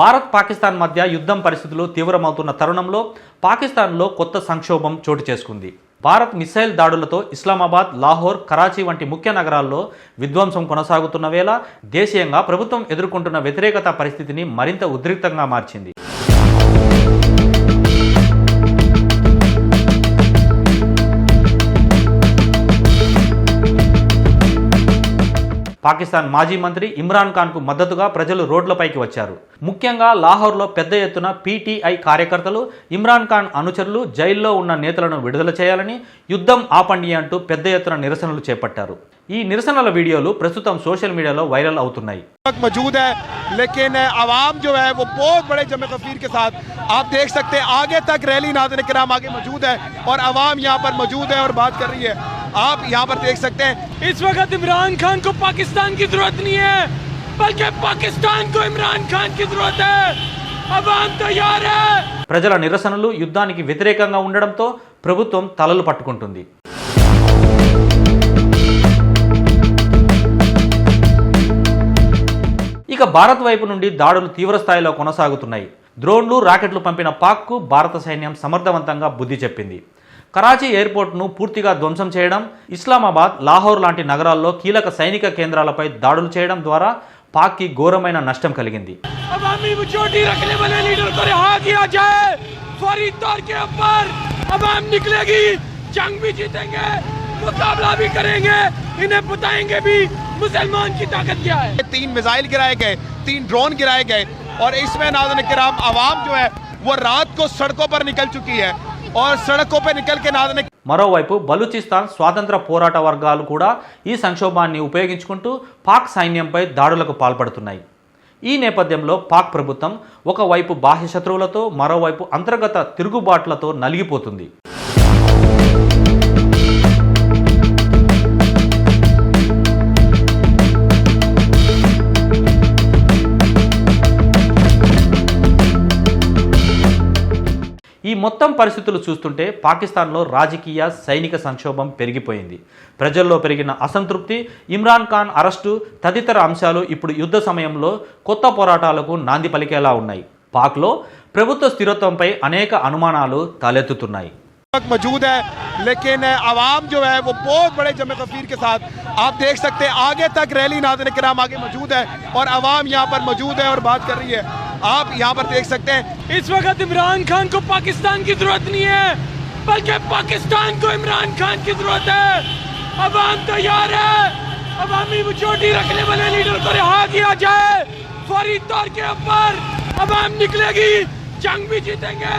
భారత్ పాకిస్తాన్ మధ్య యుద్ధం పరిస్థితులు తీవ్రమవుతున్న తరుణంలో పాకిస్తాన్లో కొత్త సంక్షోభం చోటు చేసుకుంది. భారత్ మిస్సైల్ దాడులతో ఇస్లామాబాద్, లాహోర్, కరాచీ వంటి ముఖ్య నగరాల్లో విధ్వంసం కొనసాగుతున్న వేళ దేశీయంగా ప్రభుత్వం ఎదుర్కొంటున్న వ్యతిరేకత పరిస్థితిని మరింత ఉద్రిక్తంగా మార్చింది. పాకిస్తాన్ మాజీ మంత్రి ఇమ్రాన్ ఖాన్కు మద్దతుగా ప్రజలు రోడ్లపైకి వచ్చారు. ముఖ్యంగా లాహోర్లో పెద్ద ఎత్తున పీటీఐ కార్యకర్తలు ఇమ్రాన్ ఖాన్ అనుచరులు జైల్లో ఉన్న నేతలను విడుదల చేయాలని, యుద్ధం ఆపండి అంటూ పెద్ద ఎత్తున నిరసనలు చేపట్టారు. ఈ నిరసనల వీడియోలు ప్రస్తుతం సోషల్ మీడియాలో వైరల్ అవుతున్నాయి. मौजूद है लेकिन आवाम जो है वो बहुत बड़े जमे कफीर के साथ आप देख सकते हैं आगे तक रैली नाज़रीन किराम आगे मौजूद है और आवाम यहाँ पर मौजूद है और बात कर रही है. आप यहाँ पर देख सकते हैं इस वक्त इमरान खान को पाकिस्तान की जरूरत नहीं है बल्कि पाकिस्तान को इमरान खान की जरूरत है. आवाम तैयार है. ప్రజల నిరసనలు యుద్ధానికి వ్యతిరేకంగా ఉండడంతో ప్రభుత్వం తలలు పట్టుకుంటుంది. ఇక భారత్ వైపు నుండి దాడులు తీవ్ర స్థాయిలో కొనసాగుతున్నాయి. డ్రోన్లు, రాకెట్లు పంపిన పాక్కు భారత సైన్యం సమర్థవంతంగా బుద్ధి చెప్పింది. కరాచీ ఎయిర్పోర్ట్ను పూర్తిగా ధ్వంసం చేయడం, ఇస్లామాబాద్, లాహోర్ లాంటి నగరాల్లో కీలక సైనిక కేంద్రాలపై దాడులు చేయడం ద్వారా పాక్కి ఘోరమైన నష్టం కలిగింది. मुकाबला भी करेंगे, इन्हें बताएंगे भी मुसलमान की ताकत क्या है. 3 मिसाइल गिराए गए, 3 ड्रोन गिराए गए और इसमें नाज़रीन किराम आवाम जो है वो रात को सड़कों पर निकल चुकी है और सड़कों पर निकल के नाज़रीन. మరోవైపు బలూచిస్తాన్ స్వాతంత్ర పోరాట వర్గాలు కూడా ఈ సంక్షోభాన్ని ఉపయోగించుకుంటూ పాక్ సైన్యంపై దాడులకు పాల్పడుతున్నాయి. ఈ నేపథ్యంలో పాక్ ప్రభుత్వం ఒకవైపు బాహ్య శత్రువులతో, మరోవైపు అంతర్గత తిరుగుబాట్లతో నలిగిపోతుంది. ఈ మొత్తం పరిస్థితులు చూస్తుంటే పాకిస్తాన్లో రాజకీయ, సైనిక సంక్షోభం పెరిగిపోయింది. ప్రజల్లో పెరిగిన అసంతృప్తి, ఇమ్రాన్ ఖాన్ అరెస్టు తదితర అంశాలు ఇప్పుడు యుద్ధ సమయంలో కొత్త పోరాటాలకు నాంది పలికేలా ఉన్నాయి. పాక్లో ప్రభుత్వ స్థిరత్వంపై అనేక అనుమానాలు తలెత్తుతున్నాయి. मौजूद है लेकिन आवाम जो है वो बहुत बड़े जमे कफीर के साथ आप देख सकते हैं आगे तक रैली नाज़रीन किराम आगे मौजूद है और आवाम यहाँ पर मौजूद है और बात कर रही है. आप यहाँ पर देख सकते हैं इस वक्त इमरान खान को पाकिस्तान की जरूरत नहीं है बल्कि पाकिस्तान को इमरान खान की जरूरत है. आवाम तैयार है. अवामी मेजॉरिटी रखने वाले लीडर को रिहा किया जाए. फौरी तौर के ऊपर आवाम निकलेगी, जंग भी जीतेंगे,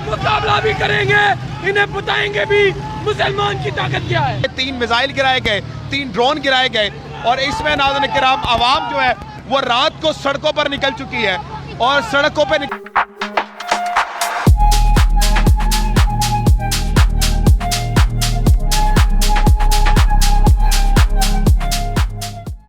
मुकाबला भी करेंगे, इन्हें बताएंगे भी मुसलमान की ताकत क्या है. 3 मिसाइल गिराए गए, 3 ड्रोन गिराए गए और इसमें नाज़रीन किराम आवाम जो है वो रात को सड़कों पर निकल चुकी है और सड़कों पर